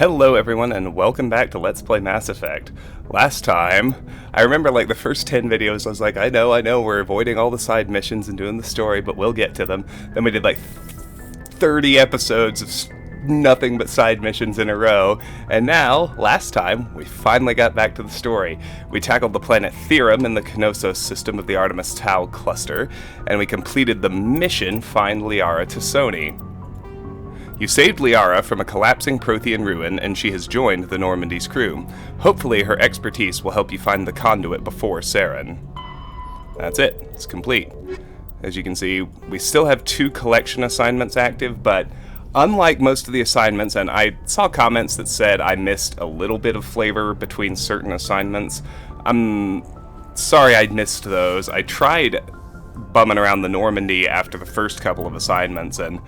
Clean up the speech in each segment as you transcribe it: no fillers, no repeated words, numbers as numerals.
Hello everyone and welcome back to Let's Play Mass Effect. Last time, I remember like the first 10 videos I was like, I know, we're avoiding all the side missions and doing the story, but we'll get to them. Then we did like 30 episodes of nothing but side missions in a row, and now, last time, we finally got back to the story. We tackled the planet Therum in the Knossos system of the Artemis Tau cluster, and we completed the mission Find Liara to Sony. You saved Liara from a collapsing Prothean ruin, and she has joined the Normandy's crew. Hopefully her expertise will help you find the conduit before Saren. That's it. It's complete. As you can see, we still have 2 collection assignments active, but unlike most of the assignments, and I saw comments that said I missed a little bit of flavor between certain assignments, I'm sorry I missed those. I tried bumming around the Normandy after the first couple of assignments, and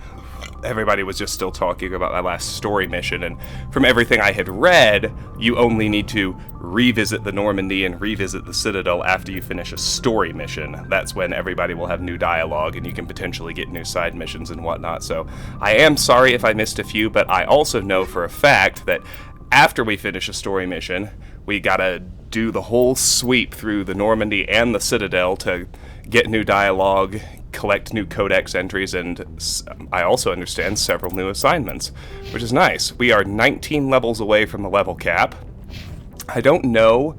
everybody was just still talking about my last story mission, and from everything I had read, you only need to revisit the Normandy and revisit the Citadel after you finish a story mission. That's when everybody will have new dialogue and you can potentially get new side missions and whatnot. So I am sorry if I missed a few, but I also know for a fact that after we finish a story mission, we gotta do the whole sweep through the Normandy and the Citadel to get new dialogue, collect new codex entries, and I also understand several new assignments, which is nice. We are 19 levels away from the level cap. I don't know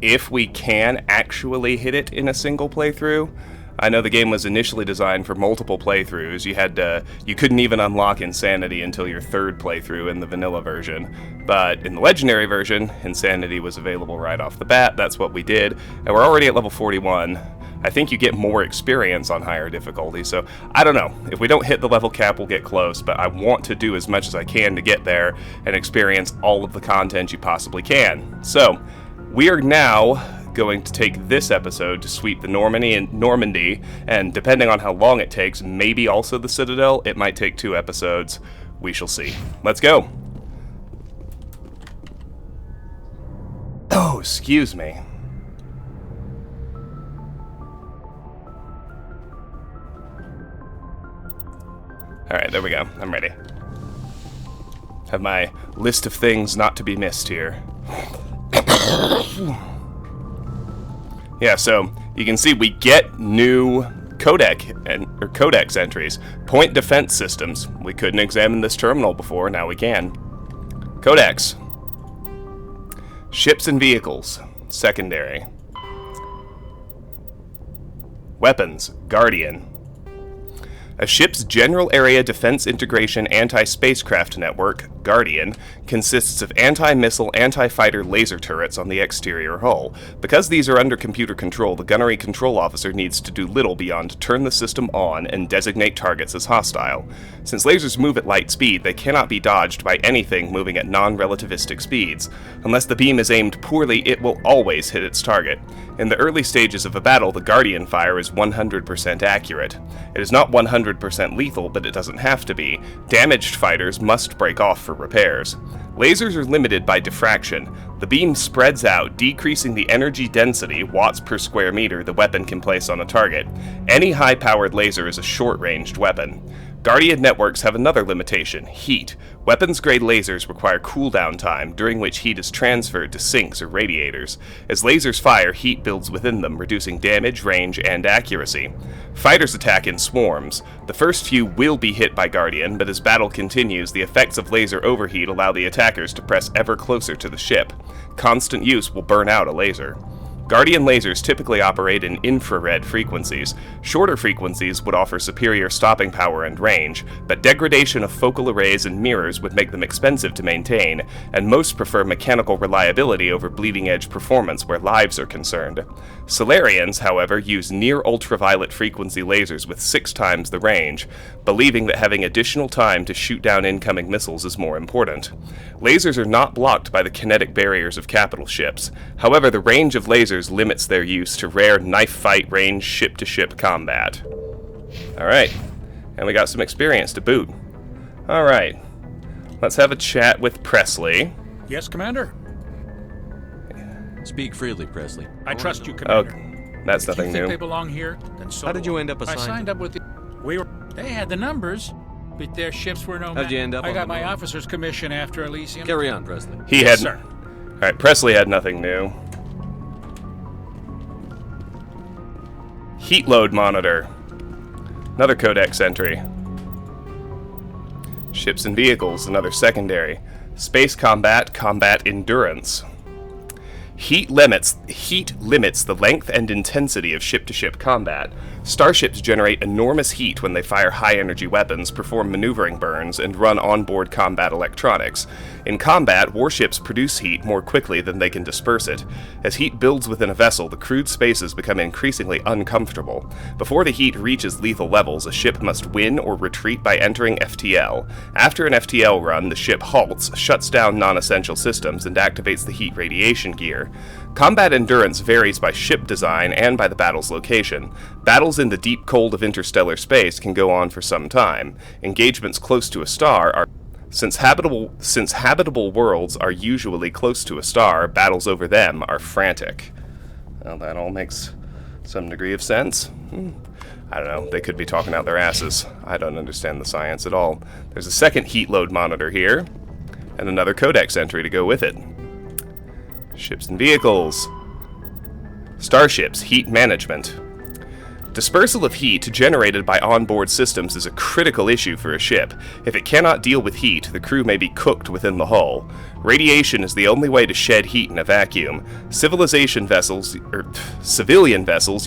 if we can actually hit it in a single playthrough. I know the game was initially designed for multiple playthroughs. You couldn't even unlock Insanity until your 3rd playthrough in the vanilla version. But in the legendary version, Insanity was available right off the bat. That's what we did, and we're already at level 41. I think you get more experience on higher difficulty, so I don't know. If we don't hit the level cap, we'll get close, but I want to do as much as I can to get there and experience all of the content you possibly can. So, we are now going to take this episode to sweep the Normandy, and depending on how long it takes, maybe also the Citadel. It might take 2 episodes. We shall see. Let's go. Oh, excuse me. Alright, there we go. I'm ready. Have my list of things not to be missed here. Yeah, so you can see we get new codex entries. Point defense systems. We couldn't examine this terminal before, now we can. Codex. Ships and vehicles. Secondary. Weapons. Guardian. A ship's General Area Defense Integration Anti-Spacecraft Network, Guardian, consists of anti-missile, anti-fighter laser turrets on the exterior hull. Because these are under computer control, the gunnery control officer needs to do little beyond turn the system on and designate targets as hostile. Since lasers move at light speed, they cannot be dodged by anything moving at non-relativistic speeds. Unless the beam is aimed poorly, it will always hit its target. In the early stages of a battle, the Guardian fire is 100% accurate. It is not 100% lethal, but it doesn't have to be. Damaged fighters must break off for repairs. Lasers are limited by diffraction. The beam spreads out, decreasing the energy density, watts per square meter, the weapon can place on a target. Any high-powered laser is a short-ranged weapon. Guardian networks have another limitation, heat. Weapons-grade lasers require cooldown time, during which heat is transferred to sinks or radiators. As lasers fire, heat builds within them, reducing damage, range, and accuracy. Fighters attack in swarms. The first few will be hit by Guardian, but as battle continues, the effects of laser overheat allow the attackers to press ever closer to the ship. Constant use will burn out a laser. Guardian lasers typically operate in infrared frequencies. Shorter frequencies would offer superior stopping power and range, but degradation of focal arrays and mirrors would make them expensive to maintain, and most prefer mechanical reliability over bleeding-edge performance where lives are concerned. Solarians, however, use near-ultraviolet frequency lasers with 6 times the range, believing that having additional time to shoot down incoming missiles is more important. Lasers are not blocked by the kinetic barriers of capital ships. However, the range of lasers limits their use to rare knife fight range ship-to-ship combat. Alright, and we got some experience to boot. Alright, let's have a chat with Presley. Yes, Commander? Speak freely, Presley. I trust you, Commander. Oh, that's nothing If you think new. they belong here, then so How did you end up assigned? I signed up with the... They had the numbers. But their ships were no How'd you end up I on got the my moon? officer's commission after Elysium. Carry on, Presley. He Yes, had. sir. All right, Presley had nothing new. Heat load monitor. Another codex entry. Ships and vehicles, another secondary. Space combat, combat endurance. Heat limits the length and intensity of ship-to-ship combat. Starships generate enormous heat when they fire high-energy weapons, perform maneuvering burns, and run onboard combat electronics. In combat, warships produce heat more quickly than they can disperse it. As heat builds within a vessel, the crewed spaces become increasingly uncomfortable. Before the heat reaches lethal levels, a ship must win or retreat by entering FTL. After an FTL run, the ship halts, shuts down non-essential systems, and activates the heat radiation gear. Combat endurance varies by ship design and by the battle's location. Battles in the deep cold of interstellar space can go on for some time. Engagements close to a star are... Since habitable worlds are usually close to a star, battles over them are frantic. Well, that all makes some degree of sense. I don't know, they could be talking out their asses. I don't understand the science at all. There's a second heat load monitor here, and another codex entry to go with it. Ships and vehicles. Starships, heat management. Dispersal of heat generated by onboard systems is a critical issue for a ship. If it cannot deal with heat, the crew may be cooked within the hull. Radiation is the only way to shed heat in a vacuum. Civilian vessels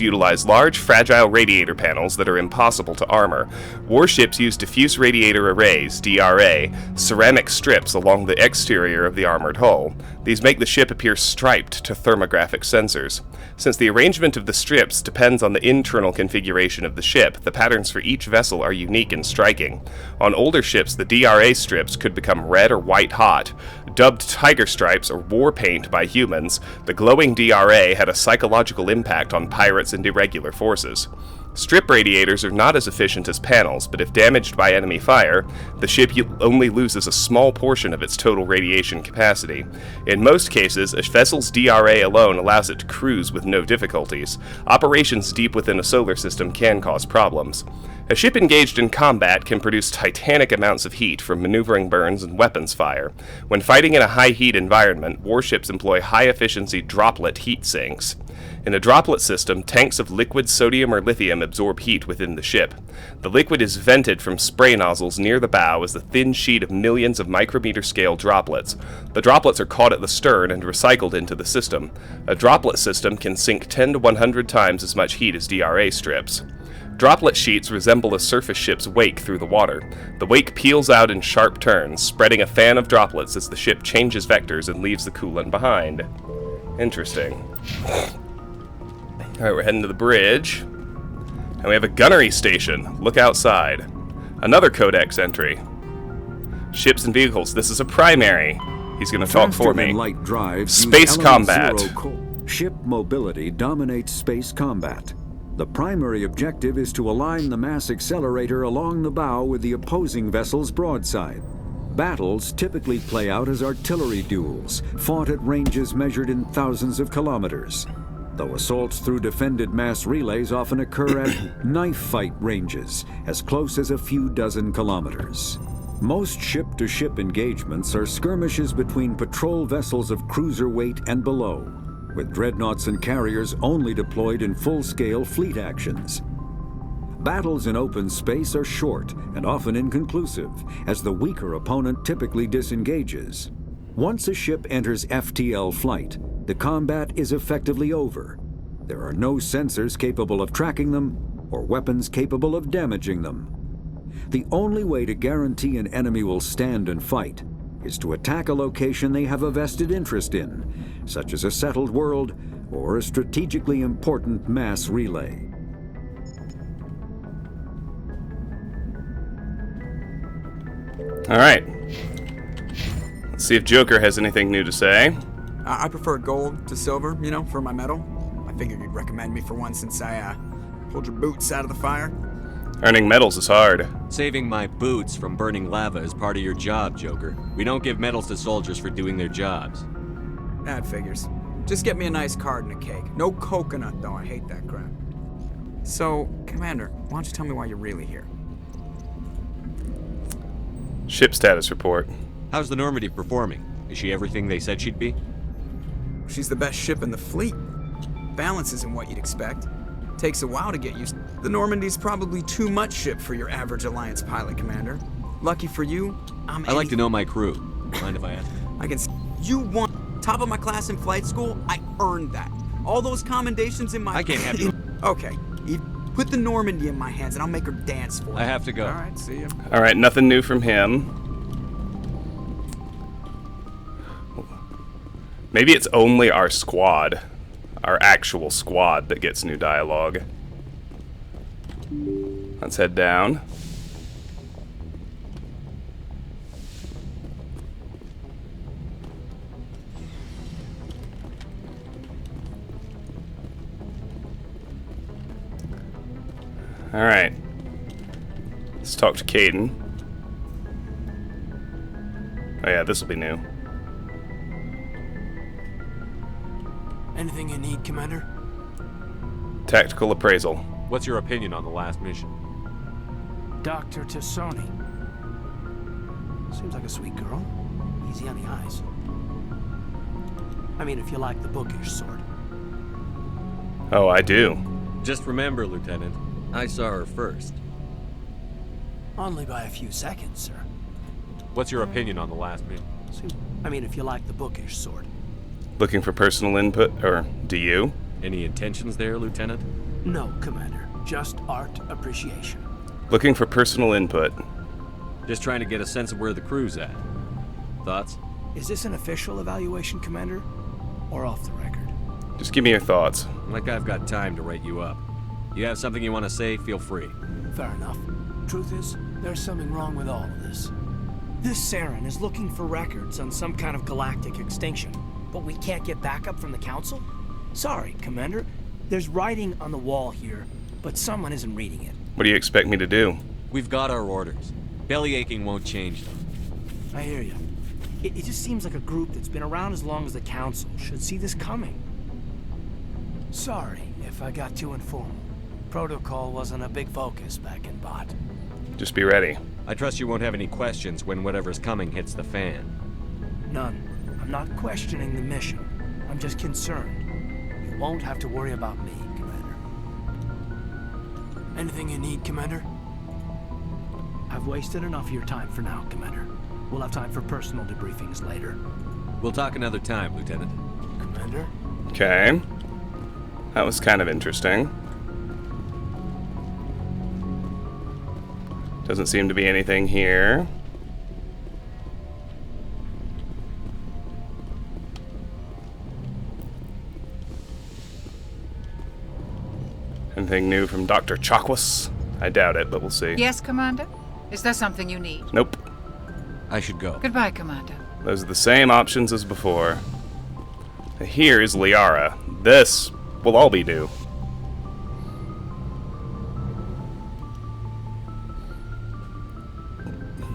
utilize large, fragile radiator panels that are impossible to armor. Warships use diffuse radiator arrays, DRA, ceramic strips along the exterior of the armored hull. These make the ship appear striped to thermographic sensors. Since the arrangement of the strips depends on the internal configuration of the ship, the patterns for each vessel are unique and striking. On older ships, the DRA strips could become red or white hot. Dubbed tiger stripes or war paint by humans, the glowing DRA had a psychological impact on pirates and irregular forces. Strip radiators are not as efficient as panels, but if damaged by enemy fire, the ship only loses a small portion of its total radiation capacity. In most cases, a vessel's DRA alone allows it to cruise with no difficulties. Operations deep within a solar system can cause problems. A ship engaged in combat can produce titanic amounts of heat from maneuvering burns and weapons fire. When fighting in a high-heat environment, warships employ high-efficiency droplet heat sinks. In a droplet system, tanks of liquid sodium or lithium absorb heat within the ship. The liquid is vented from spray nozzles near the bow as a thin sheet of millions of micrometer-scale droplets. The droplets are caught at the stern and recycled into the system. A droplet system can sink 10 to 100 times as much heat as DRA strips. Droplet sheets resemble a surface ship's wake through the water. The wake peels out in sharp turns, spreading a fan of droplets as the ship changes vectors and leaves the coolant behind. Interesting. Alright, we're heading to the bridge. And we have a gunnery station. Look outside. Another codex entry. Ships and vehicles. This is a primary. He's going to talk for me. Light drives Space combat. Ship mobility dominates space combat. The primary objective is to align the mass accelerator along the bow with the opposing vessel's broadside. Battles typically play out as artillery duels, fought at ranges measured in thousands of kilometers, though assaults through defended mass relays often occur at knife fight ranges, as close as a few dozen kilometers. Most ship-to-ship engagements are skirmishes between patrol vessels of cruiser weight and below, with dreadnoughts and carriers only deployed in full-scale fleet actions. Battles in open space are short and often inconclusive, as the weaker opponent typically disengages. Once a ship enters FTL flight, the combat is effectively over. There are no sensors capable of tracking them or weapons capable of damaging them. The only way to guarantee an enemy will stand and fight is to attack a location they have a vested interest in, such as a settled world or a strategically important mass relay. All right. Let's see if Joker has anything new to say. I prefer gold to silver, you know, for my medal. I figured you'd recommend me for one since I pulled your boots out of the fire. Earning medals is hard. Saving my boots from burning lava is part of your job, Joker. We don't give medals to soldiers for doing their jobs. That figures. Just get me a nice card and a cake. No coconut, though. I hate that crap. So, Commander, why don't you tell me why you're really here? Ship status report. How's the Normandy performing? Is she everything they said she'd be? She's the best ship in the fleet. Balance isn't what you'd expect. Takes a while to get used. The Normandy's probably too much ship for your average Alliance pilot, Commander. Lucky for you, I like to know my crew. Mind if I ask? You want top of my class in flight school? I earned that. All those commendations in my... I can't have you. Okay, put the Normandy in my hands and I'll make her dance for you. I have to go. All right, see ya. All right, nothing new from him. Maybe it's only our squad, our actual squad, that gets new dialogue. Let's head down. All right. Let's talk to Caden. Oh yeah, this will be new. Anything you need, Commander? Tactical appraisal. What's your opinion on the last mission? Dr. Tassoni. Seems like a sweet girl. Easy on the eyes. I mean, if you like the bookish sort. Oh, I do. Just remember, Lieutenant, I saw her first. Only by a few seconds, sir. What's your opinion on the last mission? I mean, if you like the bookish sort. Looking for personal input, or do you? Any intentions there, Lieutenant? No, Commander. Just art appreciation. Looking for personal input. Just trying to get a sense of where the crew's at. Thoughts? Is this an official evaluation, Commander? Or off the record? Just give me your thoughts. Like I've got time to write you up. You have something you want to say, feel free. Fair enough. Truth is, there's something wrong with all of this. This Saren is looking for records on some kind of galactic extinction, but we can't get backup from the Council? Sorry, Commander. There's writing on the wall here, but someone isn't reading it. What do you expect me to do? We've got our orders. Belly aching won't change them. I hear you. It just seems like a group that's been around as long as the Council should see this coming. Sorry if I got too informal. Protocol wasn't a big focus back in Bot. Just be ready. I trust you won't have any questions when whatever's coming hits the fan. None. I'm not questioning the mission. I'm just concerned. You won't have to worry about me, Commander. Anything you need, Commander? I've wasted enough of your time for now, Commander. We'll have time for personal debriefings later. We'll talk another time, Lieutenant. Commander? Okay. That was kind of interesting. Doesn't seem to be anything here. Anything new from Dr. Chakwas? I doubt it, but we'll see. Yes, Commander? Is there something you need? Nope. I should go. Goodbye, Commander. Those are the same options as before. Here is Liara. This will all be new.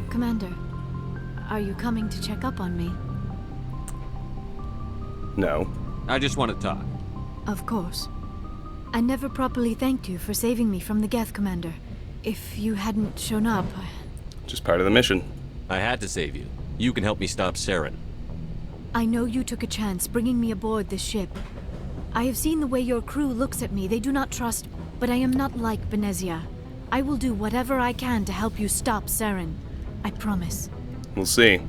Commander, are you coming to check up on me? No. I just want to talk. Of course. I never properly thanked you for saving me from the Geth, Commander. If you hadn't shown up... Just part of the mission. I had to save you. You can help me stop Saren. I know you took a chance bringing me aboard this ship. I have seen the way your crew looks at me. They do not trust, but I am not like Benezia. I will do whatever I can to help you stop Saren. I promise. We'll see.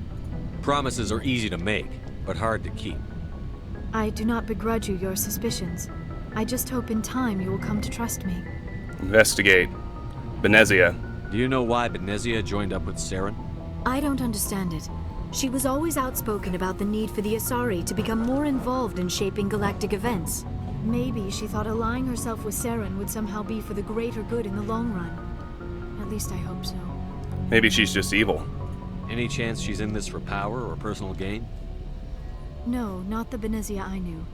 Promises are easy to make, but hard to keep. I do not begrudge you your suspicions. I just hope in time you will come to trust me. Investigate. Benezia. Do you know why Benezia joined up with Saren? I don't understand it. She was always outspoken about the need for the Asari to become more involved in shaping galactic events. Maybe she thought allying herself with Saren would somehow be for the greater good in the long run. At least I hope so. Maybe she's just evil. Any chance she's in this for power or personal gain? No, not the Benezia I knew.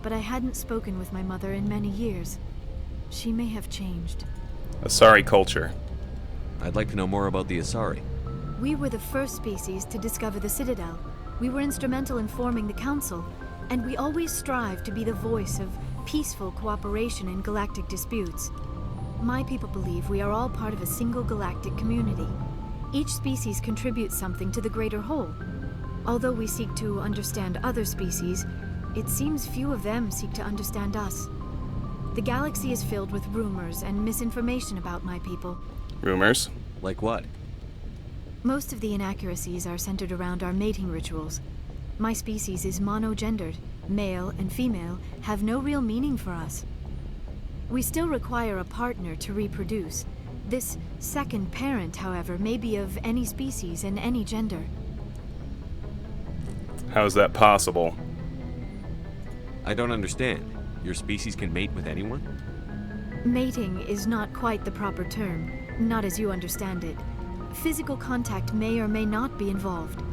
But I hadn't spoken with my mother in many years. She may have changed. Asari culture. I'd like to know more about the Asari. We were the first species to discover the Citadel. We were instrumental in forming the Council, and we always strive to be the voice of peaceful cooperation in galactic disputes. My people believe we are all part of a single galactic community. Each species contributes something to the greater whole. Although we seek to understand other species, it seems few of them seek to understand us. The galaxy is filled with rumors and misinformation about my people. Rumors? Like what? Most of the inaccuracies are centered around our mating rituals. My species is monogendered. Male and female have no real meaning for us. We still require a partner to reproduce. This second parent, however, may be of any species and any gender. How is that possible? I don't understand. Your species can mate with anyone? Mating is not quite the proper term, not as you understand it. Physical contact may or may not be involved,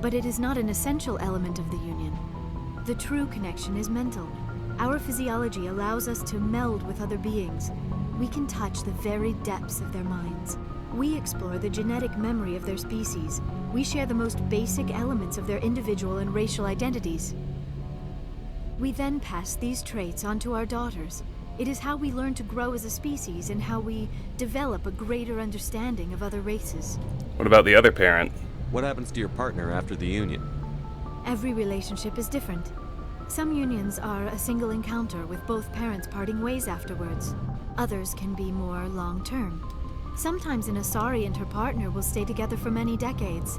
but it is not an essential element of the union. The true connection is mental. Our physiology allows us to meld with other beings. We can touch the very depths of their minds. We explore the genetic memory of their species. We share the most basic elements of their individual and racial identities. We then pass these traits on to our daughters. It is how we learn to grow as a species and how we develop a greater understanding of other races. What about the other parent? What happens to your partner after the union? Every relationship is different. Some unions are a single encounter with both parents parting ways afterwards. Others can be more long-term. Sometimes an Asari and her partner will stay together for many decades.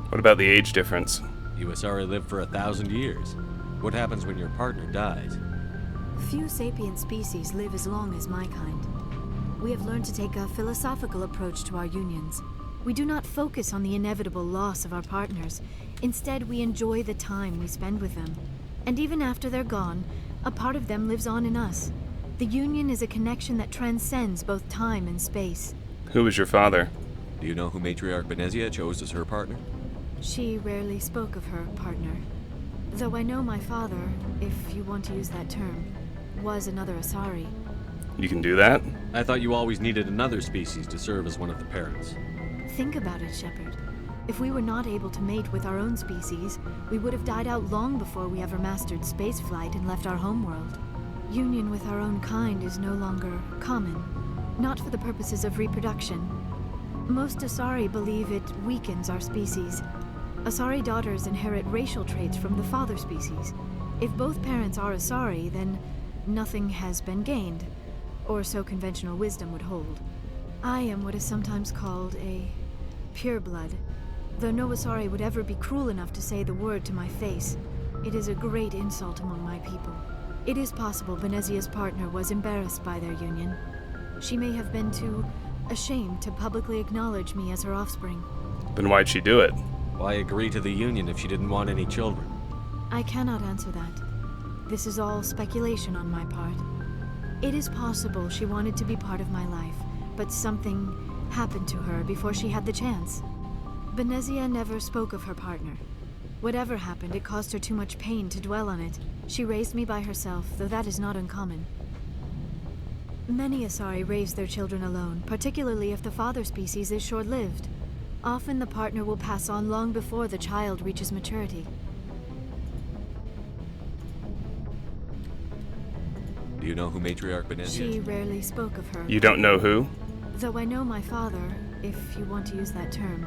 What about the age difference? You Asari live for 1,000 years. What happens when your partner dies? Few sapient species live as long as my kind. We have learned to take a philosophical approach to our unions. We do not focus on the inevitable loss of our partners. Instead, we enjoy the time we spend with them. And even after they're gone, a part of them lives on in us. The union is a connection that transcends both time and space. Who was your father? Do you know who Matriarch Benezia chose as her partner? She rarely spoke of her partner. Though I know my father, if you want to use that term, was another Asari. You can do that? I thought you always needed another species to serve as one of the parents. Think about it, Shepard. If we were not able to mate with our own species, we would have died out long before we ever mastered spaceflight and left our homeworld. Union with our own kind is no longer common, not for the purposes of reproduction. Most Asari believe it weakens our species. Asari daughters inherit racial traits from the father species. If both parents are Asari, then nothing has been gained, or so conventional wisdom would hold. I am what is sometimes called a pureblood, though no Asari would ever be cruel enough to say the word to my face. It is a great insult among my people. It is possible Benezia's partner was embarrassed by their union. She may have been too ashamed to publicly acknowledge me as her offspring. Then why'd she do it? Why agree to the union if she didn't want any children? I cannot answer that. This is all speculation on my part. It is possible she wanted to be part of my life, but something happened to her before she had the chance. Benezia never spoke of her partner. Whatever happened, it caused her too much pain to dwell on it. She raised me by herself, though that is not uncommon. Many Asari raise their children alone, particularly if the father species is short-lived. Often the partner will pass on long before the child reaches maturity. Do you know who Matriarch Benezia is? She rarely spoke of her. You don't know who? Though I know my father, if you want to use that term,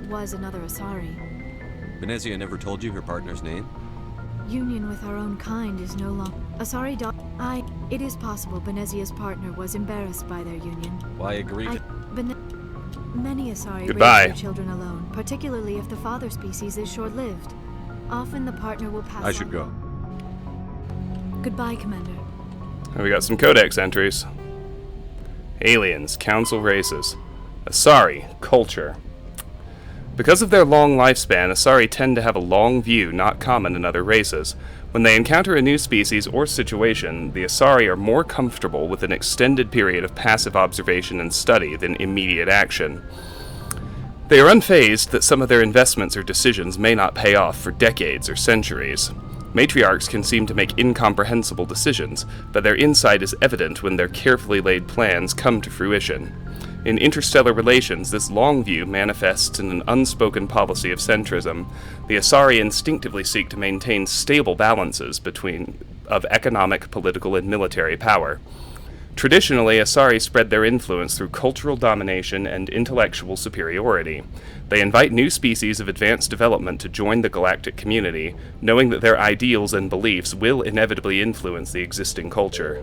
was another Asari. Benezia never told you her partner's name? Union with our own kind is no longer... Asari It is possible Benezia's partner was embarrassed by their union. Why agree to... Many Asari Goodbye. raise their children alone, particularly if the father species is short-lived. Often the partner will pass I should go. Goodbye, Commander. We got some codex entries. Aliens, council races. Asari, culture. Because of their long lifespan, Asari tend to have a long view not common in other races. When they encounter a new species or situation, the Asari are more comfortable with an extended period of passive observation and study than immediate action. They are unfazed that some of their investments or decisions may not pay off for decades or centuries. Matriarchs can seem to make incomprehensible decisions, but their insight is evident when their carefully laid plans come to fruition. In interstellar relations, this long view manifests in an unspoken policy of centrism. The Asari instinctively seek to maintain stable balances of economic, political, and military power. Traditionally, Asari spread their influence through cultural domination and intellectual superiority. They invite new species of advanced development to join the galactic community, knowing that their ideals and beliefs will inevitably influence the existing culture.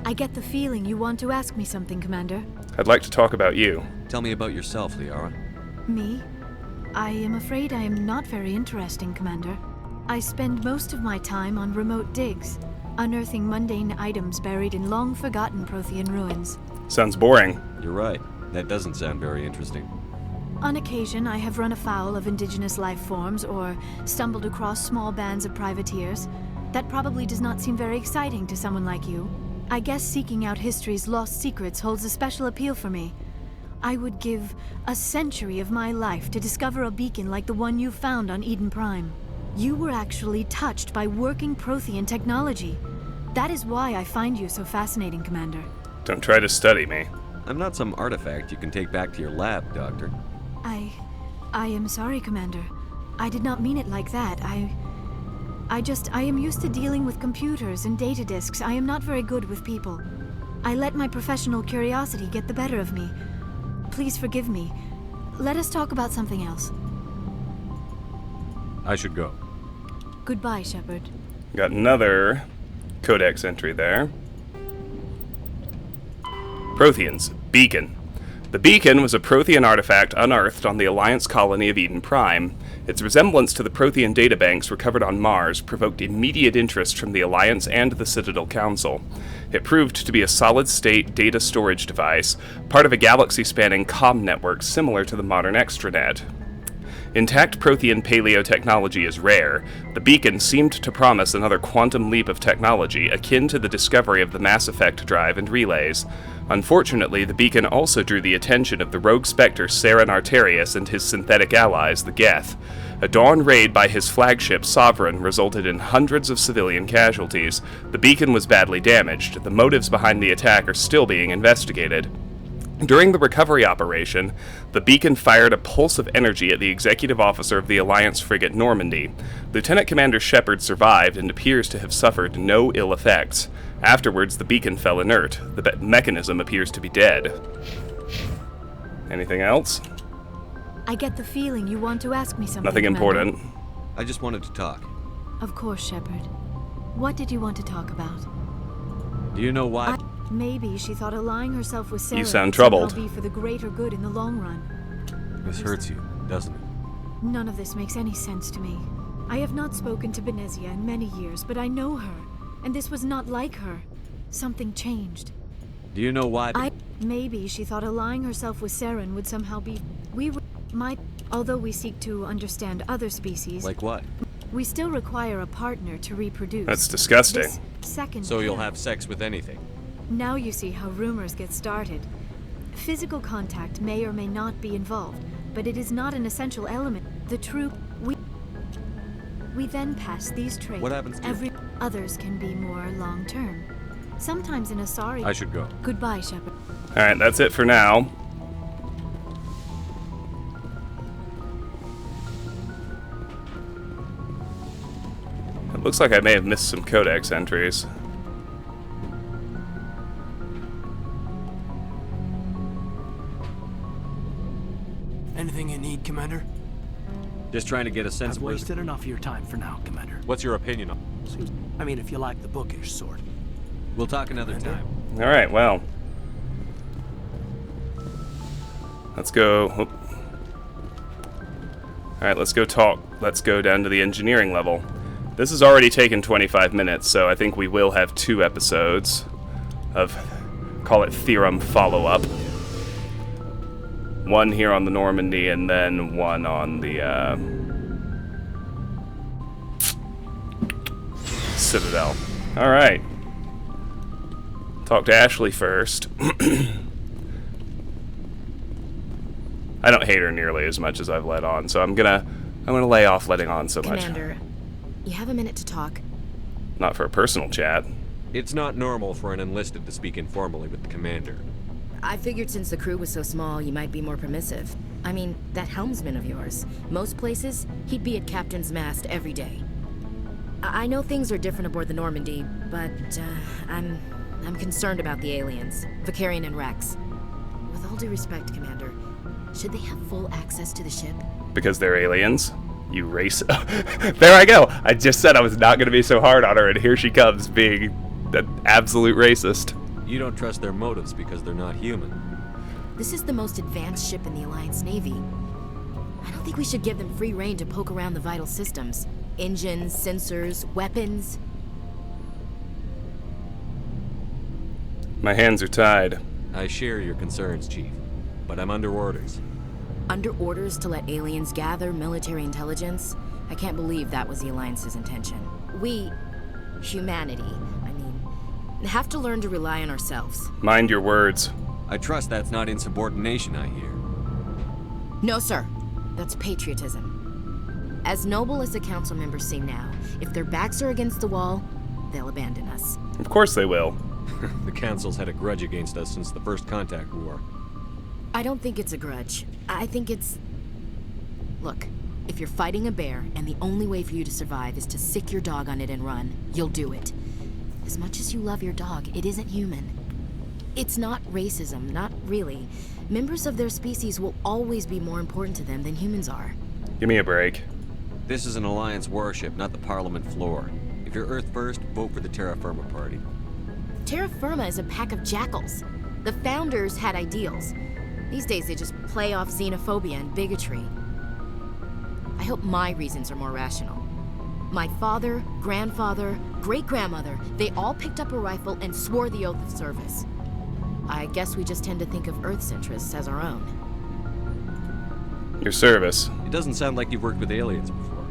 I get the feeling you want to ask me something, Commander. I'd like to talk about you. Tell me about yourself, Liara. Me? I am afraid I am not very interesting, Commander. I spend most of my time on remote digs, unearthing mundane items buried in long-forgotten Prothean ruins. Sounds boring. You're right. That doesn't sound very interesting. On occasion, I have run afoul of indigenous life forms or stumbled across small bands of privateers. That probably does not seem very exciting to someone like you. I guess seeking out history's lost secrets holds a special appeal for me. I would give a century of my life to discover a beacon like the one you found on Eden Prime. You were actually touched by working Prothean technology. That is why I find you so fascinating, Commander. Don't try to study me. I'm not some artifact you can take back to your lab, Doctor. I am sorry, Commander. I did not mean it like that. I am used to dealing with computers and data disks. I am not very good with people. I let my professional curiosity get the better of me. Please forgive me. Let us talk about something else. I should go. Goodbye, Shepard. Got another codex entry there. Protheans. Beacon. The beacon was a Prothean artifact unearthed on the Alliance colony of Eden Prime. Its resemblance to the Prothean databanks recovered on Mars provoked immediate interest from the Alliance and the Citadel Council. It proved to be a solid-state data storage device, part of a galaxy-spanning comm network similar to the modern extranet. Intact Prothean paleotechnology is rare. The beacon seemed to promise another quantum leap of technology akin to the discovery of the Mass Effect drive and relays. Unfortunately, the beacon also drew the attention of the rogue Spectre Saren Arterius and his synthetic allies, the Geth. A dawn raid by his flagship, Sovereign, resulted in hundreds of civilian casualties. The beacon was badly damaged. The motives behind the attack are still being investigated. During the recovery operation, the beacon fired a pulse of energy at the executive officer of the Alliance frigate Normandy. Lieutenant Commander Shepard survived and appears to have suffered no ill effects. Afterwards, the beacon fell inert. The mechanism appears to be dead. Anything else? I get the feeling you want to ask me something, Nothing Commander. important. I just wanted to talk. Of course, Shepard. What did you want to talk about? Do you know why? Maybe she thought allying herself with Sarah You sound would troubled. somehow be for the greater good in the long run. This hurts you, doesn't it? None of this makes any sense to me. I have not spoken to Benezia in many years, but I know her, and this was not like her. Something changed. Do you know why? Maybe she thought allying herself with Saren would somehow be... Although we seek to understand other species... Like what? We still require a partner to reproduce. That's disgusting. This second So you'll kill. have sex with anything? Now you see how rumors get started. Physical contact may or may not be involved, but it is not an essential element. The true... We then pass these traits. What happens to... Others can be more long-term. Sometimes in Asari... I should go. Goodbye, Shepard. Alright, that's it for now. It looks like I may have missed some codex entries. Anything you need, Commander? Just trying to get a sense I've of where... wasted enough of your time for now, Commander. What's your opinion on... I mean, if you like the bookish sort. We'll talk another time. Alright, well. Let's go... Oop. Alright, let's go talk. Let's go down to the engineering level. This has already taken 25 minutes, so I think we will have 2 episodes of, call it Therum follow-up. One here on the Normandy, and then one on the, Citadel. Alright. Talk to Ashley first. I don't hate her nearly as much as I've let on, so I'm gonna lay off letting on so much. Commander, you have a minute to talk. Not for a personal chat. It's not normal for an enlisted to speak informally with the commander. I figured since the crew was so small, you might be more permissive. I mean, that helmsman of yours. Most places, he'd be at captain's mast every day. I know things are different aboard the Normandy, but I'm concerned about the aliens, Vicarian and Rex. With all due respect, Commander, should they have full access to the ship? Because they're aliens? You race. There I go! I just said I was not going to be so hard on her, and here she comes being an absolute racist. You don't trust their motives because they're not human. This is the most advanced ship in the Alliance Navy. I don't think we should give them free rein to poke around the vital systems. Engines, sensors, weapons. My hands are tied. I share your concerns, Chief, but I'm under orders. Under orders to let aliens gather military intelligence? I can't believe that was the Alliance's intention. We, humanity, I mean, have to learn to rely on ourselves. Mind your words. I trust that's not insubordination, I hear. No, sir. That's patriotism. As noble as the council members seem now, if their backs are against the wall, they'll abandon us. Of course they will. The Council's had a grudge against us since the First Contact War. I don't think it's a grudge. I think it's... Look, if you're fighting a bear and the only way for you to survive is to sick your dog on it and run, you'll do it. As much as you love your dog, it isn't human. It's not racism, not really. Members of their species will always be more important to them than humans are. Give me a break. This is an Alliance warship, not the Parliament floor. If you're Earth first, vote for the Terra Firma Party. Terra Firma is a pack of jackals. The founders had ideals. These days they just play off xenophobia and bigotry. I hope my reasons are more rational. My father, grandfather, great-grandmother, they all picked up a rifle and swore the oath of service. I guess we just tend to think of Earth's interests as our own. Your service. It doesn't sound like you've worked with aliens before.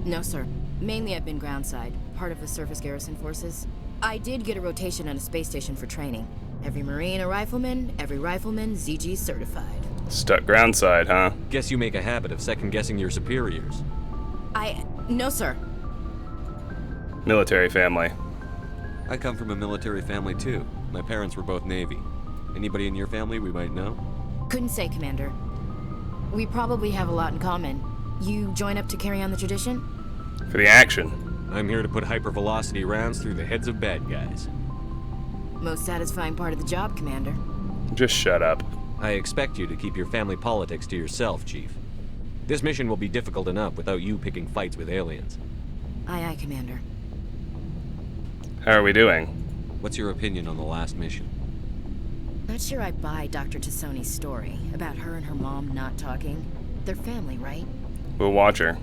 No, sir. Mainly I've been groundside, part of the surface garrison forces. I did get a rotation on a space station for training. Every Marine a rifleman, every rifleman ZG certified. Stuck groundside, huh? Guess you make a habit of second-guessing your superiors. No, sir. Military family. I come from a military family, too. My parents were both Navy. Anybody in your family we might know? Couldn't say, Commander. We probably have a lot in common. You join up to carry on the tradition? For the action. I'm here to put hypervelocity rounds through the heads of bad guys. Most satisfying part of the job, Commander. Just shut up. I expect you to keep your family politics to yourself, Chief. This mission will be difficult enough without you picking fights with aliens. Aye, aye, Commander. How are we doing? What's your opinion on the last mission? Not sure I buy Dr. Tassoni's story about her and her mom not talking. They're family, right? We'll watch her.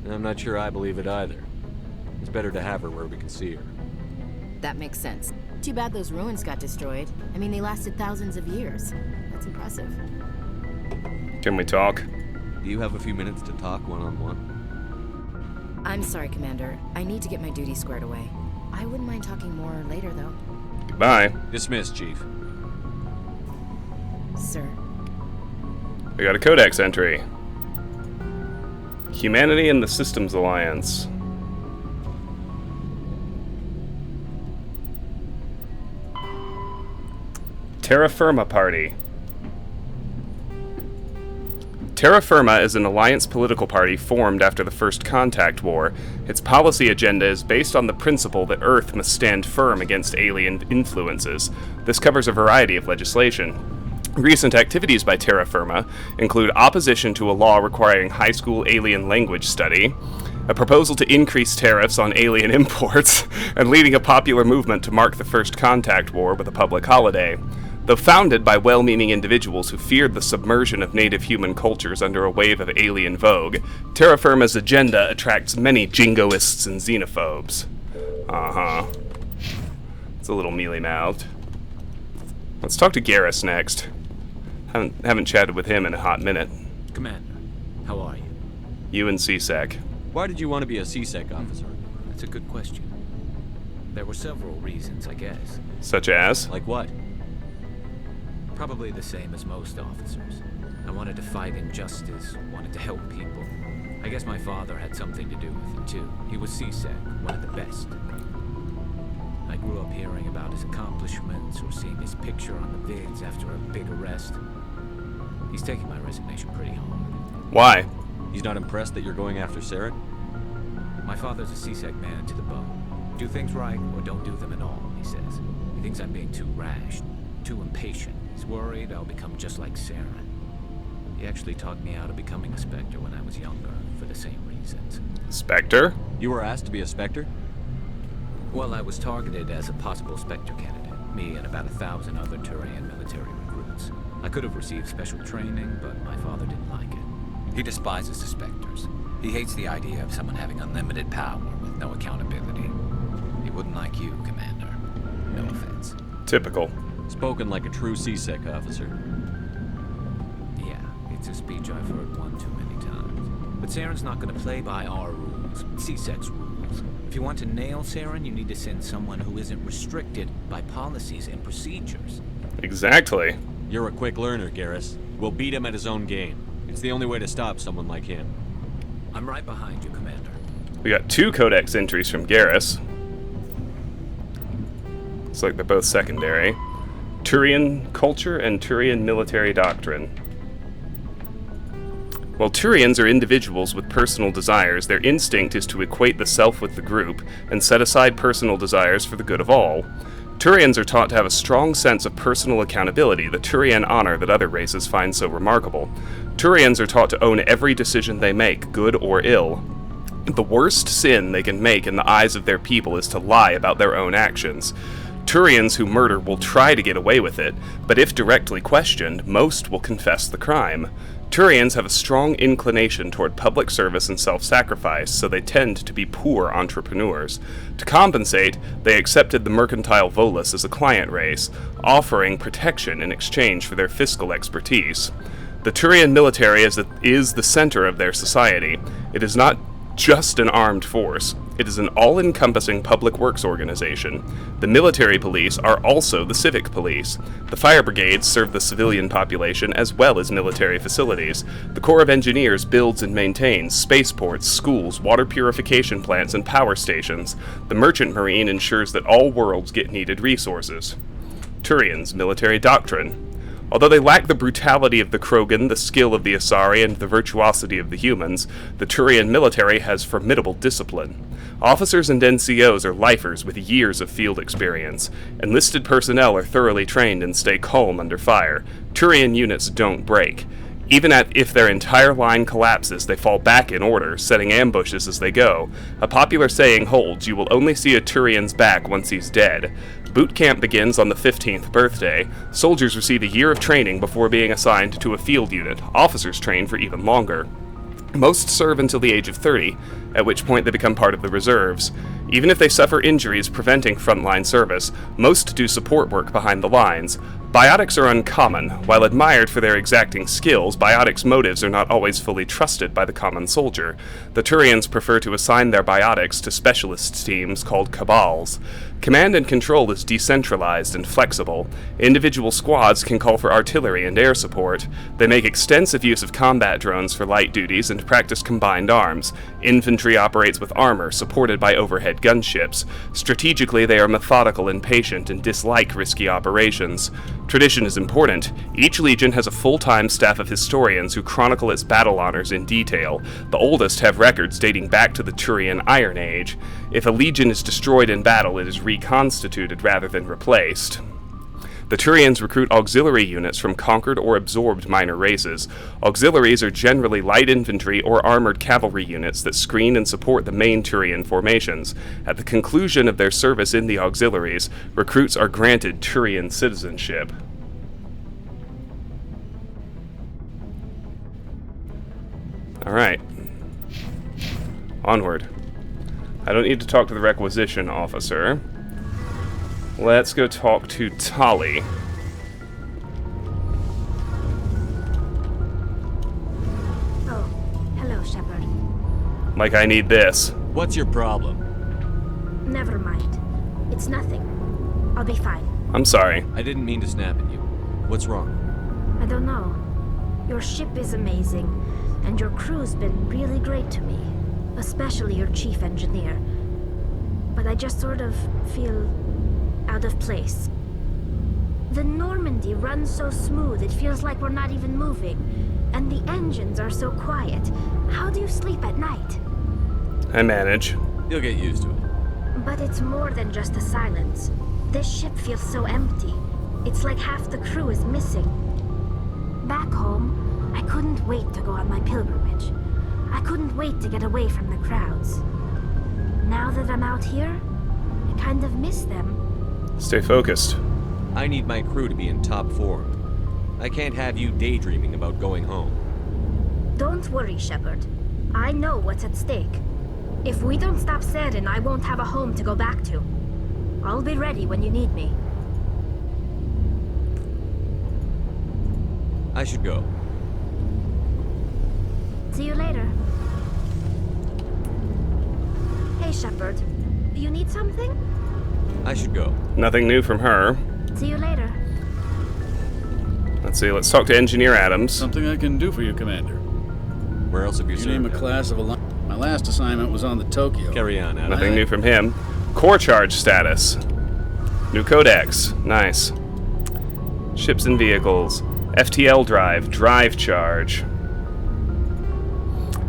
I'm not sure I believe it either. It's better to have her where we can see her. That makes sense. Too bad those ruins got destroyed. I mean, they lasted thousands of years. That's impressive. Can we talk? Do you have a few minutes to talk one-on-one? I'm sorry, Commander. I need to get my duties squared away. I wouldn't mind talking more later, though. Goodbye. Dismissed, Chief. Sir. We got a codex entry. Humanity and the Systems Alliance. Terra Firma Party. Terra Firma is an alliance political party formed after the First Contact War. Its policy agenda is based on the principle that Earth must stand firm against alien influences. This covers a variety of legislation. Recent activities by Terra Firma include opposition to a law requiring high school alien language study, a proposal to increase tariffs on alien imports, and leading a popular movement to mark the First Contact War with a public holiday. Though founded by well-meaning individuals who feared the submersion of native human cultures under a wave of alien vogue, Terra Firma's agenda attracts many jingoists and xenophobes. Uh-huh. It's a little mealy-mouthed. Let's talk to Garrus next. Haven't chatted with him in a hot minute. Commander, how are you? You and CSEC. Why did you want to be a CSEC officer? That's a good question. There were several reasons, I guess. Such as? Like what? Probably the same as most officers. I wanted to fight injustice, wanted to help people. I guess my father had something to do with it too. He was CSEC, one of the best. I grew up hearing about his accomplishments or seeing his picture on the vids after a big arrest. He's taking my resignation pretty hard. Why? He's not impressed that you're going after Saren? My father's a CSEC man to the bone. Do things right or don't do them at all, he says. He thinks I'm being too rash, too impatient. He's worried I'll become just like Saren. He actually talked me out of becoming a Spectre when I was younger, for the same reasons. Spectre? You were asked to be a Spectre? Well, I was targeted as a possible Spectre candidate. Me and about 1,000 other Turian military recruits. I could have received special training, but my father didn't like it. He despises the Spectres. He hates the idea of someone having unlimited power with no accountability. He wouldn't like you, Commander. No offense. Typical. Spoken like a true CSEC officer. Yeah, it's a speech I've heard one too many times. But Saren's not going to play by our rules, CSEC's rules. If you want to nail Saren, you need to send someone who isn't restricted by policies and procedures. Exactly. You're a quick learner, Garrus. We'll beat him at his own game. It's the only way to stop someone like him. I'm right behind you, Commander. We got 2 codex entries from Garrus. Looks like they're both secondary. Turian culture and Turian military doctrine. While Turians are individuals with personal desires, their instinct is to equate the self with the group and set aside personal desires for the good of all. Turians are taught to have a strong sense of personal accountability, the Turian honor that other races find so remarkable. Turians are taught to own every decision they make, good or ill. The worst sin they can make in the eyes of their people is to lie about their own actions. Turians who murder will try to get away with it, but if directly questioned, most will confess the crime. Turians have a strong inclination toward public service and self-sacrifice, so they tend to be poor entrepreneurs. To compensate, they accepted the mercantile Volus as a client race, offering protection in exchange for their fiscal expertise. The Turian military is the center of their society. It is not just an armed force. It is an all-encompassing public works organization. The military police are also the civic police. The fire brigades serve the civilian population as well as military facilities. The Corps of Engineers builds and maintains spaceports, schools, water purification plants, and power stations. The Merchant Marine ensures that all worlds get needed resources. Turians' military doctrine. Although they lack the brutality of the Krogan, the skill of the Asari, and the virtuosity of the humans, the Turian military has formidable discipline. Officers and NCOs are lifers with years of field experience. Enlisted personnel are thoroughly trained and stay calm under fire. Turian units don't break. Even if their entire line collapses, they fall back in order, setting ambushes as they go. A popular saying holds, you will only see a Turian's back once he's dead. Boot camp begins on the 15th birthday. Soldiers receive a year of training before being assigned to a field unit. Officers train for even longer. Most serve until the age of 30, at which point they become part of the reserves. Even if they suffer injuries preventing frontline service, most do support work behind the lines. Biotics are uncommon. While admired for their exacting skills, biotics' motives are not always fully trusted by the common soldier. The Turians prefer to assign their biotics to specialist teams called cabals. Command and control is decentralized and flexible. Individual squads can call for artillery and air support. They make extensive use of combat drones for light duties and practice combined arms. Infantry operates with armor, supported by overhead gunships. Strategically, they are methodical and patient and dislike risky operations. Tradition is important. Each legion has a full-time staff of historians who chronicle its battle honors in detail. The oldest have records dating back to the Turian Iron Age. If a legion is destroyed in battle, it is reconstituted rather than replaced. The Turians recruit auxiliary units from conquered or absorbed minor races. Auxiliaries are generally light infantry or armored cavalry units that screen and support the main Turian formations. At the conclusion of their service in the auxiliaries, recruits are granted Turian citizenship. Alright. Onward. I don't need to talk to the requisition officer. Let's go talk to Tali. Oh, hello, Shepard. Like I need this. What's your problem? Never mind. It's nothing. I'll be fine. I'm sorry. I didn't mean to snap at you. What's wrong? I don't know. Your ship is amazing, and your crew's been really great to me. Especially your chief engineer. But I just sort of feel out of place. The Normandy runs so smooth it feels like we're not even moving. And the engines are so quiet. How do you sleep at night? I manage. You'll get used to it. But it's more than just the silence. This ship feels so empty. It's like half the crew is missing. Back home, I couldn't wait to go on my pilgrimage. I couldn't wait to get away from the crowds. Now that I'm out here, I kind of miss them. Stay focused. I need my crew to be in top form. I can't have you daydreaming about going home. Don't worry, Shepard. I know what's at stake. If we don't stop Saren, I won't have a home to go back to. I'll be ready when you need me. I should go. See you later. Hey, Shepard. You need something? I should go. Nothing new from her. See you later. Let's see, let's talk to Engineer Adams. Something I can do for you, Commander. Where else have you You served? name a class of my last assignment was on the Tokyo. Carry on, Adams. Nothing new from him. Core charge status. New codex. Nice. Ships and vehicles. FTL drive charge.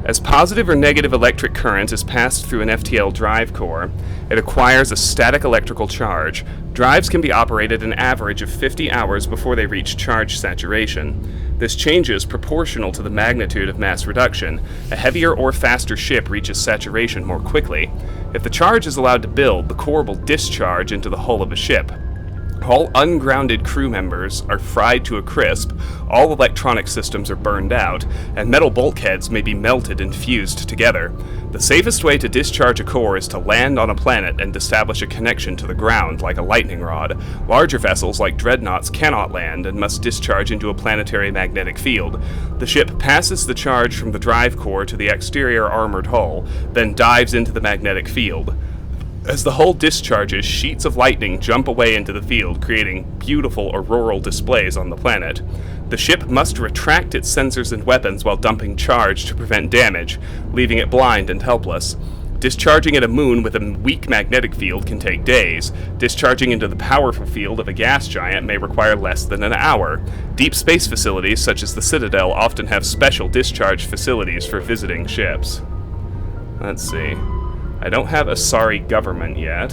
As positive or negative electric current is passed through an FTL drive core, it acquires a static electrical charge. Drives can be operated an average of 50 hours before they reach charge saturation. This changes proportional to the magnitude of mass reduction. A heavier or faster ship reaches saturation more quickly. If the charge is allowed to build, the core will discharge into the hull of a ship. All ungrounded crew members are fried to a crisp, all electronic systems are burned out, and metal bulkheads may be melted and fused together. The safest way to discharge a core is to land on a planet and establish a connection to the ground like a lightning rod. Larger vessels like dreadnoughts cannot land and must discharge into a planetary magnetic field. The ship passes the charge from the drive core to the exterior armored hull, then dives into the magnetic field. As the hull discharges, sheets of lightning jump away into the field, creating beautiful auroral displays on the planet. The ship must retract its sensors and weapons while dumping charge to prevent damage, leaving it blind and helpless. Discharging at a moon with a weak magnetic field can take days. Discharging into the powerful field of a gas giant may require less than an hour. Deep space facilities such as the Citadel often have special discharge facilities for visiting ships. Let's see. I don't have a sorry government yet,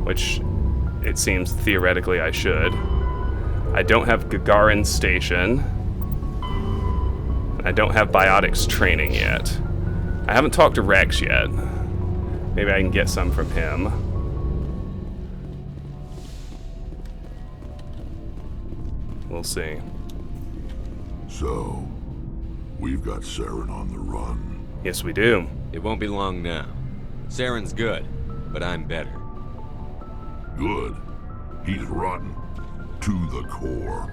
which it seems theoretically I should. I don't have Gagarin Station. I don't have biotics training yet. I haven't talked to Rex yet. Maybe I can get some from him. We'll see. So, we've got Saren on the run. Yes, we do. It won't be long now. Saren's good, but I'm better. Good. He's rotten. To the core.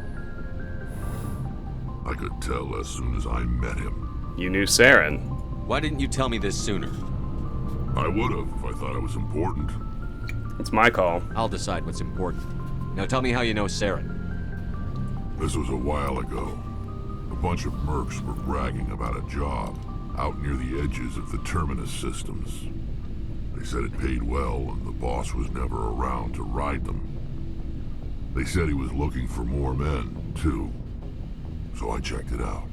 I could tell as soon as I met him. You knew Saren. Why didn't you tell me this sooner? I would've if I thought it was important. It's my call. I'll decide what's important. Now tell me how you know Saren. This was a while ago. A bunch of mercs were bragging about a job out near the edges of the Terminus systems. They said it paid well and the boss was never around to ride them. They said he was looking for more men, too. So I checked it out.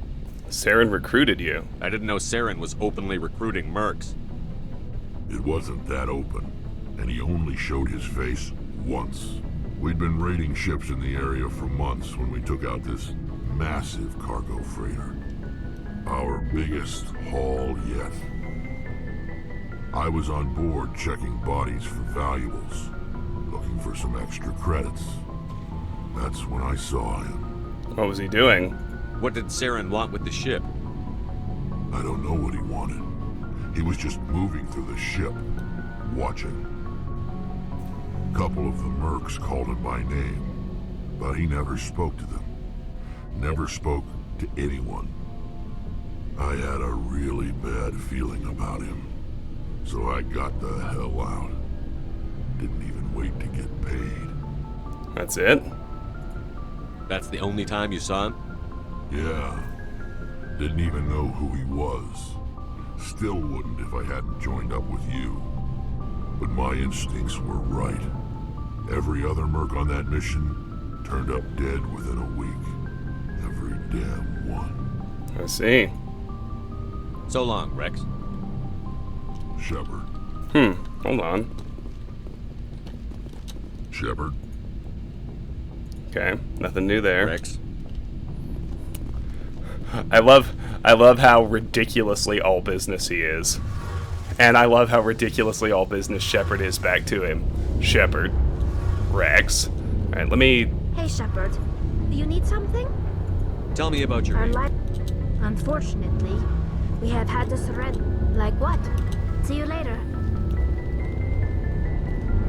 Saren recruited you. I didn't know Saren was openly recruiting mercs. It wasn't that open, and he only showed his face once. We'd been raiding ships in the area for months when we took out this massive cargo freighter. Our biggest haul yet. I was on board checking bodies for valuables, looking for some extra credits. That's when I saw him. What was he doing? What did Saren want with the ship? I don't know what he wanted. He was just moving through the ship, watching. A couple of the mercs called him by name, but he never spoke to them. Never spoke to anyone. I had a really bad feeling about him, so I got the hell out. Didn't even wait to get paid. That's it? That's the only time you saw him? Yeah. Didn't even know who he was. Still wouldn't if I hadn't joined up with you. But my instincts were right. Every other merc on that mission turned up dead within a week. Every damn one. I see. So long, Rex. Shepard. Hold on. Shepard. Okay, nothing new there. Rex. I love how ridiculously all business he is. And I love how ridiculously all business Shepard is back to him. Shepard. Rex. Alright, let me... Hey, Shepard. Do you need something? Tell me about your mate. Unfortunately, we have had to surrender. Like what? See you later.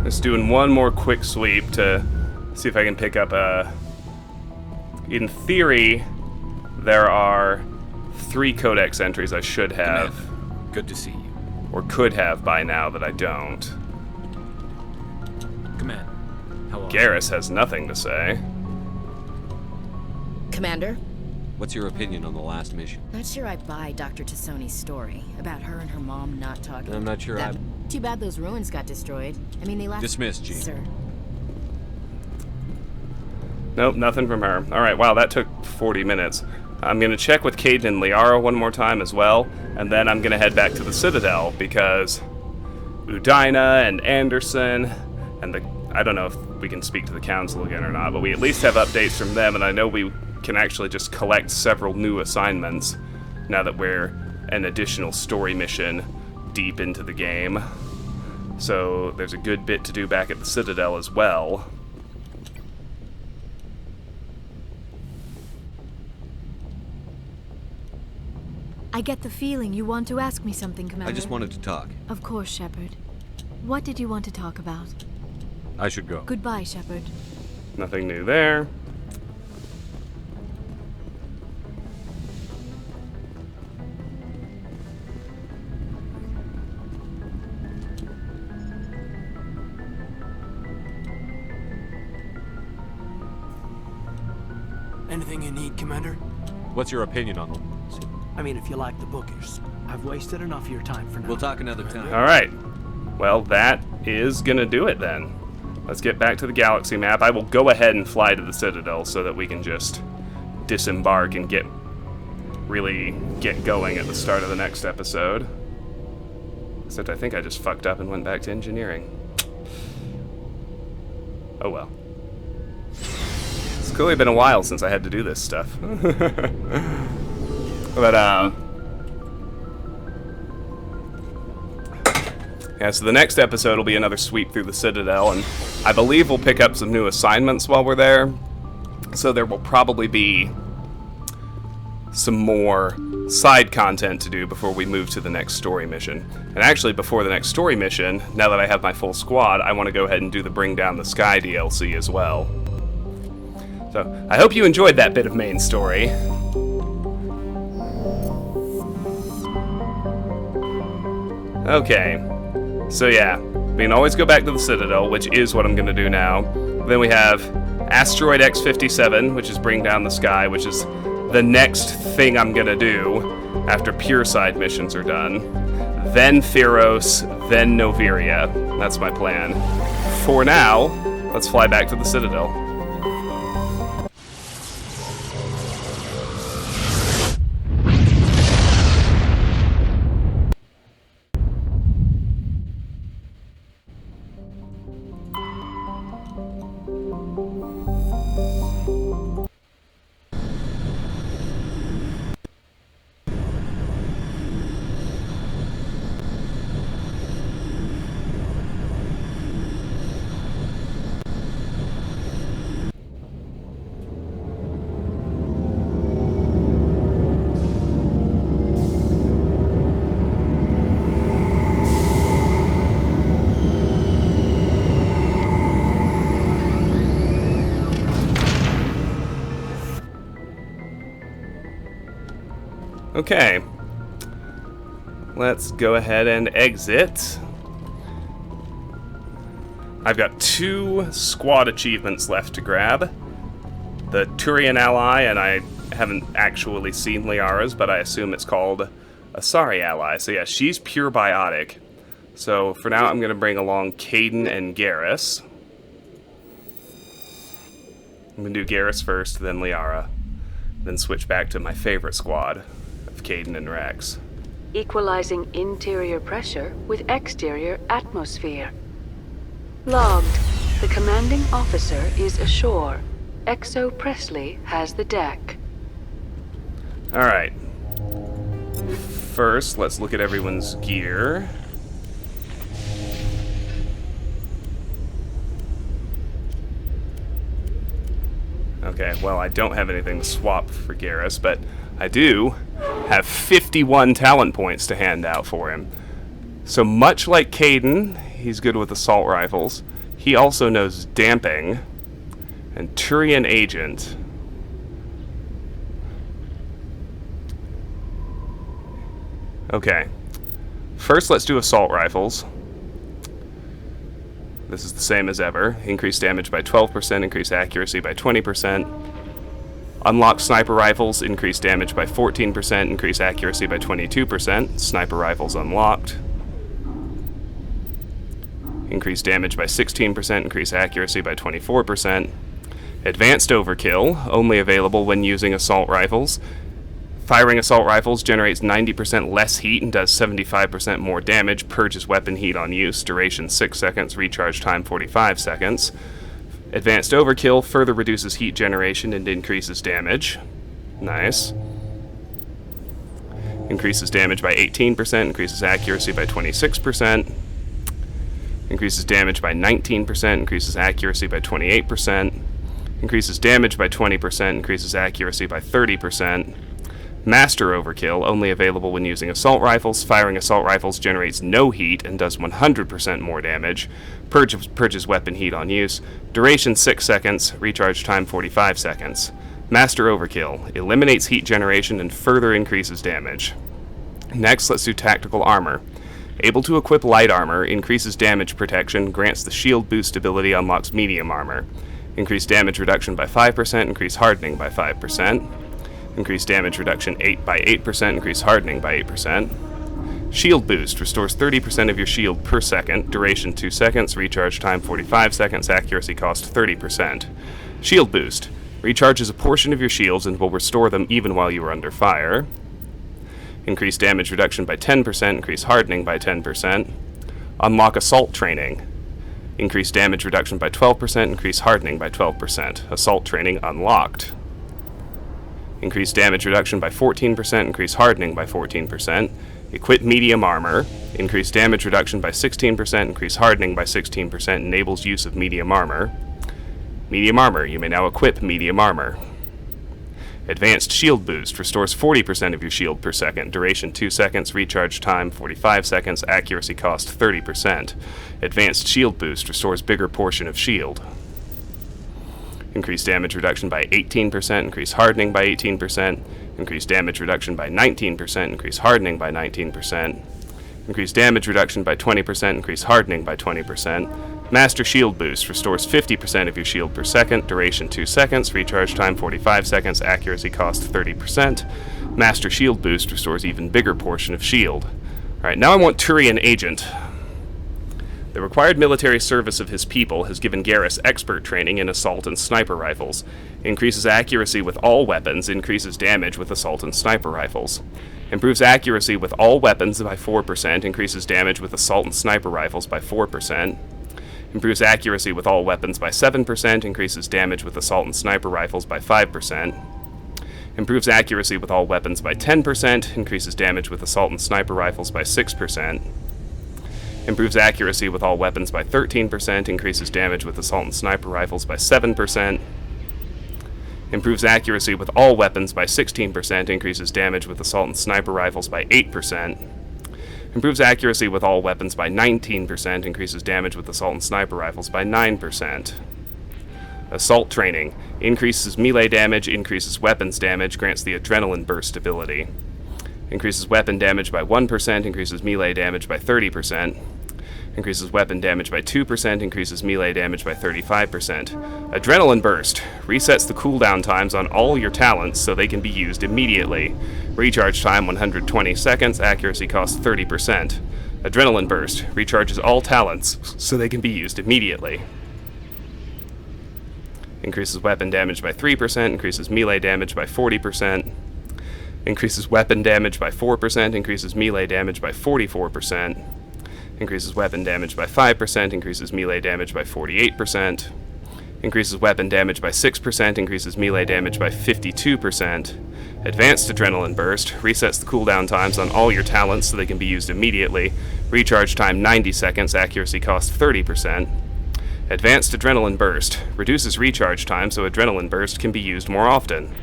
Just doing one more quick sweep to see if I can pick up a... In theory, there are 3 codex entries I should have. Commander, good to see you. Or could have by now that I don't. Commander, how are Garrus has nothing to say. Commander? What's your opinion on the last mission? Not sure I buy Dr. Tassoni's story about her and her mom not talking. I'm not sure Too bad those ruins got destroyed. I mean, they left... Dismissed, Gene. Sir. Nope, nothing from her. Alright, wow, that took 40 minutes. I'm going to check with Caden and Liara one more time as well, and then I'm going to head back to the Citadel, because Udina and Anderson, and the... I don't know if we can speak to the Council again or not, but we at least have updates from them, and I know we can actually just collect several new assignments now that we're an additional story mission deep into the game. So there's a good bit to do back at the Citadel as well. I get the feeling you want to ask me something, Commander. I just wanted to talk. Of course, Shepard. What did you want to talk about? I should go. Goodbye, Shepard. Nothing new there. Anything you need, Commander? What's your opinion on them? I mean, if you like the bookish. I've wasted enough of your time for now. We'll talk another time. Alright. Well, that is gonna do it then. Let's get back to the galaxy map. I will go ahead and fly to the Citadel so that we can just disembark and really get going at the start of the next episode. Except I think I just fucked up and went back to engineering. Oh well. It's clearly been a while since I had to do this stuff. But, yeah, so the next episode will be another sweep through the Citadel, and I believe we'll pick up some new assignments while we're there. So there will probably be some more side content to do before we move to the next story mission. And actually, before the next story mission, now that I have my full squad, I want to go ahead and do the Bring Down the Sky DLC as well. So, I hope you enjoyed that bit of main story. Okay, so yeah, we can always go back to the Citadel, which is what I'm going to do now. Then we have Asteroid X-57, which is Bring Down the Sky, which is the next thing I'm going to do after pure side missions are done. Then Theros, then Noveria. That's my plan. For now, let's fly back to the Citadel. Okay, let's go ahead and exit. I've got 2 squad achievements left to grab. The Turian ally, and I haven't actually seen Liara's, but I assume it's called Asari ally. So yeah, she's pure biotic. So for now, I'm going to bring along Caden and Garrus. I'm going to do Garrus first, then Liara. Then switch back to my favorite squad of Caden and Rex. equalizing interior pressure with exterior atmosphere. Logged. The commanding officer is ashore. Exo Presley has the deck. Alright. First, let's look at everyone's gear. Okay, well, I don't have anything to swap for Garrus, but I do have 51 talent points to hand out for him. So much like Caden, he's good with assault rifles. He also knows damping and Turian Agent. Okay. First, let's do assault rifles. This is the same as ever. Increase damage by 12%, increase accuracy by 20%. Unlock sniper rifles, increase damage by 14%, increase accuracy by 22%. Sniper rifles unlocked. Increase damage by 16%, increase accuracy by 24%. Advanced overkill, only available when using assault rifles. Firing assault rifles generates 90% less heat and does 75% more damage, purges weapon heat on use, duration 6 seconds, recharge time 45 seconds. Advanced overkill further reduces heat generation and increases damage. Nice. Increases damage by 18%, increases accuracy by 26%. Increases damage by 19%, increases accuracy by 28%. Increases damage by 20%, increases accuracy by 30%. Master Overkill, only available when using assault rifles. Firing assault rifles generates no heat and does 100% more damage. Purges weapon heat on use. Duration 6 seconds, recharge time 45 seconds. Master Overkill, eliminates heat generation and further increases damage. Next, let's do Tactical Armor. Able to equip light armor, increases damage protection, grants the shield boost ability, unlocks medium armor. Increase damage reduction by 5%, increase hardening by 5%. Increase damage reduction by 8%, increase hardening by 8%. Shield boost, restores 30% of your shield per second, duration 2 seconds, recharge time 45 seconds, accuracy cost 30%. Shield boost, recharges a portion of your shields and will restore them even while you are under fire. Increase damage reduction by 10%, increase hardening by 10%. Unlock assault training. Increase damage reduction by 12%, increase hardening by 12%. Assault training unlocked. Increase damage reduction by 14%, increase hardening by 14%. Equip medium armor. Increase damage reduction by 16%, increase hardening by 16%, enables use of medium armor. Medium armor, you may now equip medium armor. Advanced shield boost, restores 40% of your shield per second, duration 2 seconds, recharge time 45 seconds, accuracy cost 30%. Advanced shield boost, restores bigger portion of shield. Increase damage reduction by 18%, increase hardening by 18%, increase damage reduction by 19%, increase hardening by 19%, increase damage reduction by 20%, increase hardening by 20%. Master Shield Boost, restores 50% of your shield per second, duration 2 seconds, recharge time 45 seconds, accuracy cost 30%. Master Shield Boost restores even bigger portion of shield. Alright, now I want Turian Agent. The required military service of his people has given Garrus expert training in assault and sniper rifles. Increases accuracy with all weapons, increases damage with assault and sniper rifles. Improves accuracy with all weapons by 4%, increases damage with assault and sniper rifles by 4%. Improves accuracy with all weapons by 7%, increases damage with assault and sniper rifles by 5%. Improves accuracy with all weapons by 10%, increases damage with assault and sniper rifles by 6%. Improves accuracy with all weapons by 13%, increases damage with assault and sniper rifles by 7%. Improves accuracy with all weapons by 16%, increases damage with assault and sniper rifles by 8%. Improves accuracy with all weapons by 19%, increases damage with assault and sniper rifles by 9%. Assault training, increases melee damage, increases weapons damage, grants the adrenaline burst ability. Increases weapon damage by 1%, increases melee damage by 30%. Increases weapon damage by 2%, increases melee damage by 35%. Adrenaline Burst resets the cooldown times on all your talents so they can be used immediately. Recharge time 120 seconds, accuracy cost 30%. Adrenaline Burst recharges all talents so they can be used immediately. Increases weapon damage by 3%, increases melee damage by 40%. Increases weapon damage by 4%, increases melee damage by 44%, increases weapon damage by 5%, increases melee damage by 48%, increases weapon damage by 6%, increases melee damage by 52%. Advanced Adrenaline Burst resets the cooldown times on all your talents so they can be used immediately. Recharge time 90 seconds, accuracy cost 30%. Advanced Adrenaline Burst reduces recharge time so Adrenaline Burst can be used more often.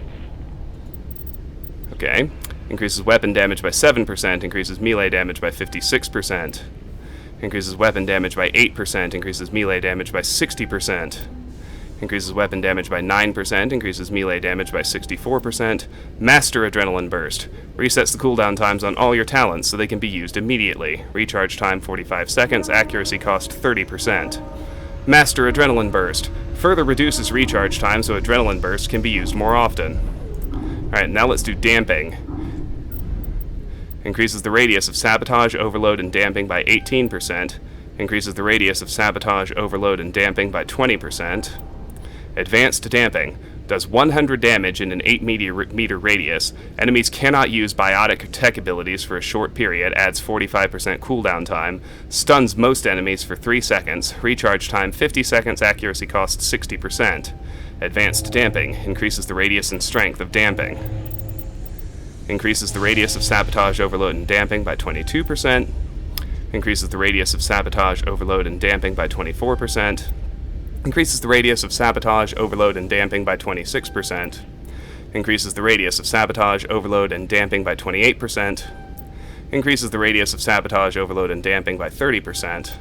Okay. Increases weapon damage by 7%, increases melee damage by 56%. Increases weapon damage by 8%, increases melee damage by 60%. Increases weapon damage by 9%, increases melee damage by 64%. Master Adrenaline Burst resets the cooldown times on all your talents so they can be used immediately. Recharge time 45 seconds, accuracy cost 30%. Master Adrenaline Burst further reduces recharge time so Adrenaline Burst can be used more often. Alright, now let's do Damping. Increases the radius of Sabotage, Overload, and Damping by 18%. Increases the radius of Sabotage, Overload, and Damping by 20%. Advanced Damping does 100 damage in an 8-meter radius. Enemies cannot use biotic tech abilities for a short period, adds 45% cooldown time, stuns most enemies for 3 seconds, recharge time 50 seconds, accuracy cost 60%. Advanced Damping increases the radius and strength of damping. Increases the radius of Sabotage, Overload, and Damping by 22%. Increases the radius of Sabotage, Overload, and Damping by 24%. Increases the radius of Sabotage, Overload, and Damping by 26%. Increases the radius of Sabotage, Overload, and Damping by 28%. Increases the radius of Sabotage, Overload, and Damping by 30%.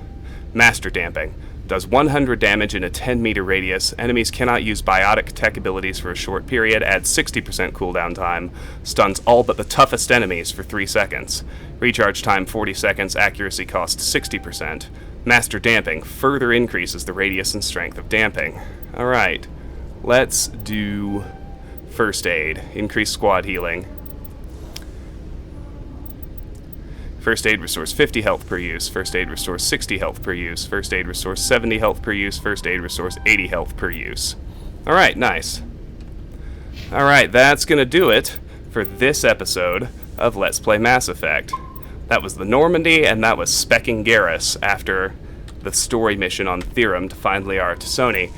Master Damping does 100 damage in a 10-meter radius. Enemies cannot use biotic tech abilities for a short period, adds 60% cooldown time, stuns all but the toughest enemies for 3 seconds. Recharge time 40 seconds, accuracy cost 60%. Master Damping further increases the radius and strength of damping. Alright, let's do First Aid. Increase squad healing. First Aid restores 50 health per use. First Aid restores 60 health per use. First Aid restores 70 health per use. First Aid restores 80 health per use. Alright, nice. Alright, that's gonna do it for this episode of Let's Play Mass Effect. That was the Normandy, and that was specking Garrus after the story mission on Therum to find Liara T'Soni.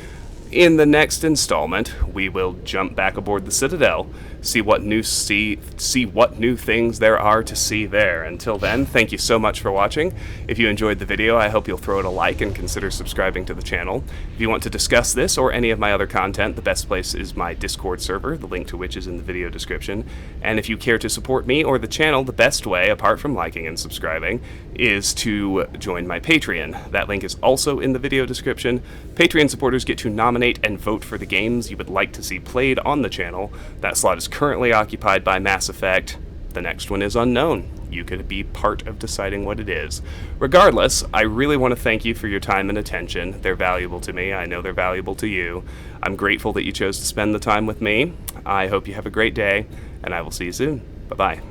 In the next installment, we will jump back aboard the Citadel, see what new things there are to see there. Until then, thank you so much for watching. If you enjoyed the video, I hope you'll throw it a like and consider subscribing to the channel. If you want to discuss this or any of my other content, the best place is my Discord server, the link to which is in the video description. And if you care to support me or the channel, the best way, apart from liking and subscribing, is to join my Patreon. That link is also in the video description. Patreon supporters get to nominate and vote for the games you would like to see played on the channel. That slot is currently occupied by Mass Effect. The next one is unknown. You could be part of deciding what it is. Regardless, I really want to thank you for your time and attention. They're valuable to me. I know they're valuable to you. I'm grateful that you chose to spend the time with me. I hope you have a great day, and I will see you soon. Bye-bye.